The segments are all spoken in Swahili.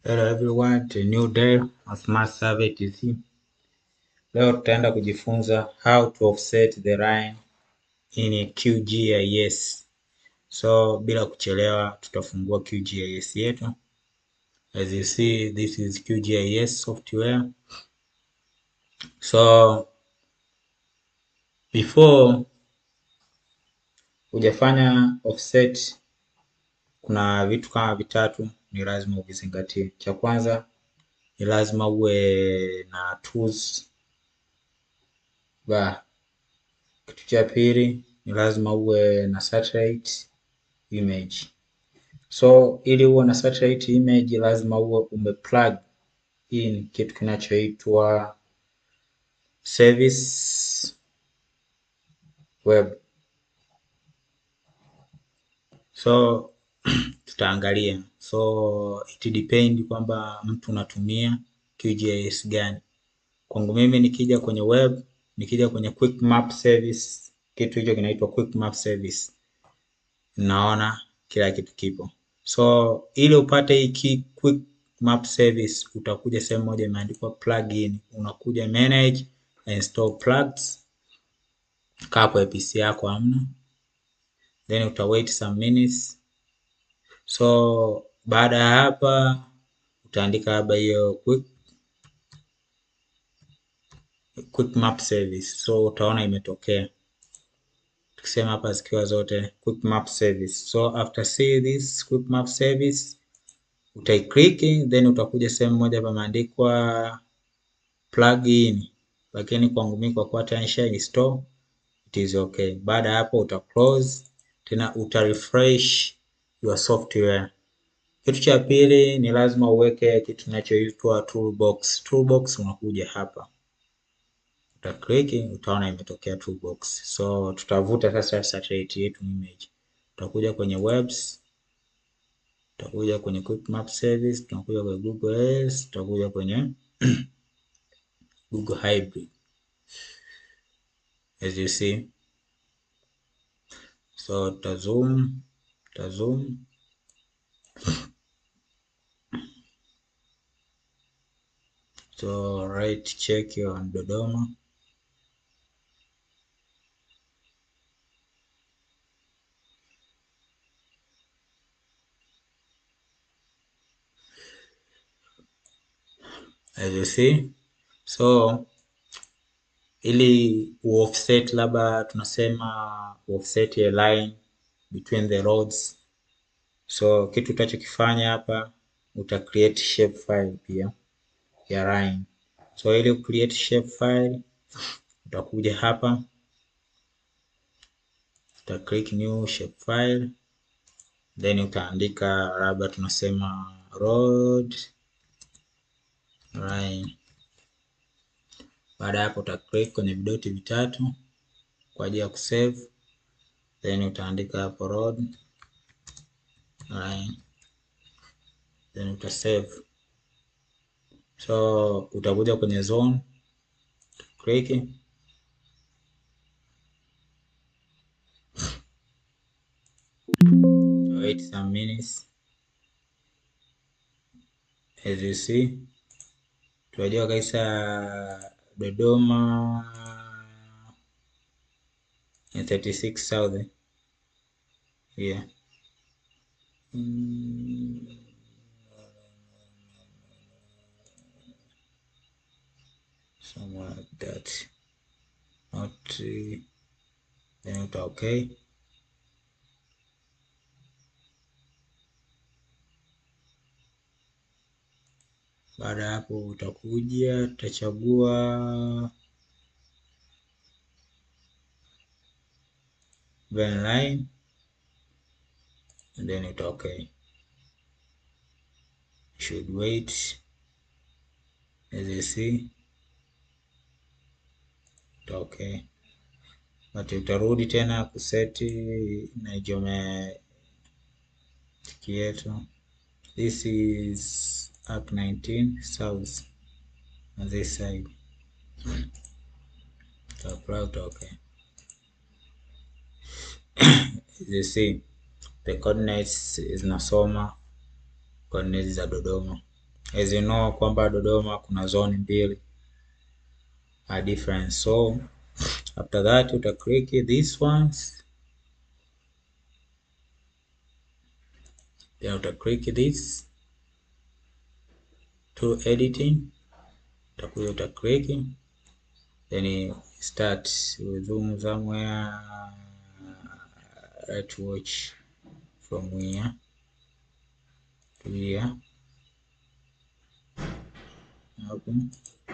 Hello everyone, it's a new day on Smart Survey TC. Leo tutaenda kujifunza how to offset the line in QGIS. So bila kuchelewa tutafungua QGIS yetu. As you see, this is QGIS software. So before hujafanya offset, kuna vitu kama vitatu ni lazima uvizingatie. Cha kwanza ni lazima uwe na tools ba. Kitu cha pili ni lazima uwe na satellite image. So ili uwe na satellite image lazima uwe umeplug in kitu kinachoitwa service web. So tutaangalia. So it depend kwamba mtu unatumia QGIS gani. Kwangu mimi nikija kwenye web, nikija kwenye quick map service, kitu hicho kinaitwa quick map service. Naona kila kitu kipo. So ili upate hii quick map service utakuja sehemu moja imeandikwa plugin, unakuja manage and install plugs. Kaa kwa PC yako hamna, then utawait some minutes. So baada ya hapa utaandika hapa hiyo quick map service. So utaona imetokea. Tukisema hapa zikiwa zote quick map service. So after see this quick map service utaiclick, then utakuja sehemu moja pameandikwa plugin, lakini kwangu mimi kwa kuwa tayari install it is okay. Baada hapo uta close, tena uta refresh your software. Kitu cha pili ni lazima uweke kitu kinachoitwa toolbox. Toolbox unakuja hapa, uta click, utaona imetokea toolbox. So tutavuta sasa satellite yetu image, utakuja kwenye webs, tutakuja kwenye quick map service, tutakuja kwenye Google Earth, tutakuja kwenye Google Hybrid, as you see. So tazoom. So right check on Dodoma. As you see. So ili offset, labda tunasema offset a line between the roads. So kitu utachokifanya hapa uta create shape file pia ya line. So ili create shape file utakuja hapa, uta click new shape file, then utaandika labda tunasema road line. Baada hapo uta click kwenye vidoti vitatu kwa ajili ya kusave, then utaandika hapo road line, then uta save. So utakuja kwenye zone, click, wait some minutes. As you see, tunajua kabisa Dodoma ni 36,000 yeah. Somewhere like that, not then uta okay. Baada ya hapo utakuja utachagua van line and then uta okay. Should wait, as you see uta okay. But utarudi tena kuseti na geometry yetu. This is up 19 south on this side. Okay. As you see, the coordinates is nasoma coordinates za Dodoma. as you know kwamba Dodoma kuna zone mbili are different. So after that uta click these ones, then uta click this to editing, utakuja uta click, then start zoom somewhere, right watch from here to here, hapo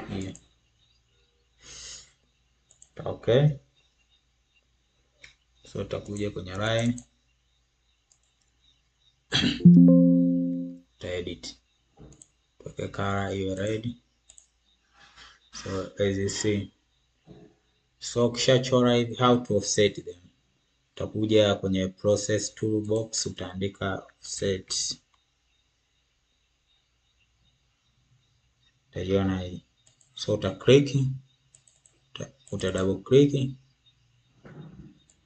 here. Okay, so utakuja kwenye line uta edit, tuweke color iwe red. So as you see, so ukishachora hivi, how to offset them, utakuja kwenye process toolbox utaandika offset, utaiona hii. So uta click, uta double click,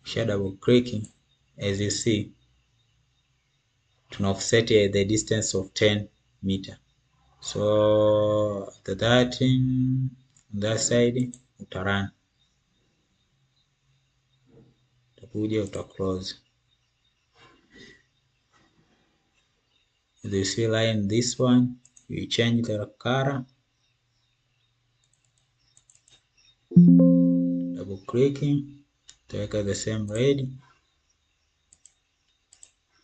kisha double click, as you see tuna offset the distance of 10 meter. So after that on that side uta run, utakuja uta close. As you see line this one, you change the color, double clicking, utaweka the same red,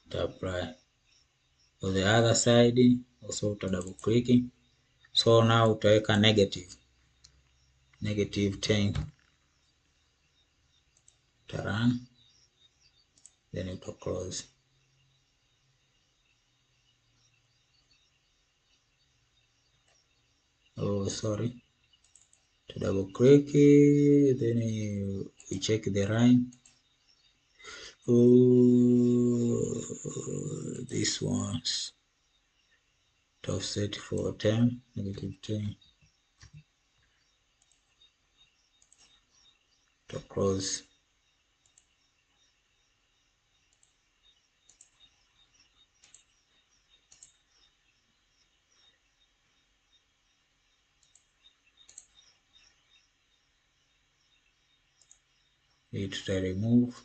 uta apply. On the other side also uta double clicking. So now utaweka negative 10, uta run, then uta close. Oh sorry, to double click, then you check the line. This ones to offset for 10, negative 10, to close. It to remove.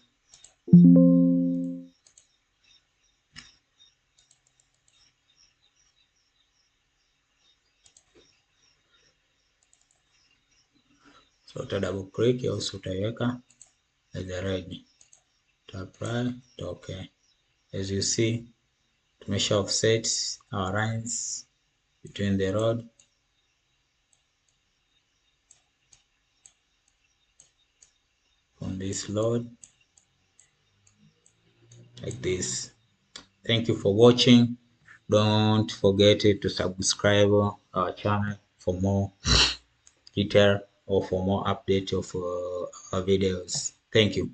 So uta double click, also utaiweka the red, to apply, to okay. As you see tumesha offset our lines between the road. On this load like this. Thank you for watching. Don't forget to subscribe our channel for more detail or for more update of our videos. Thank you.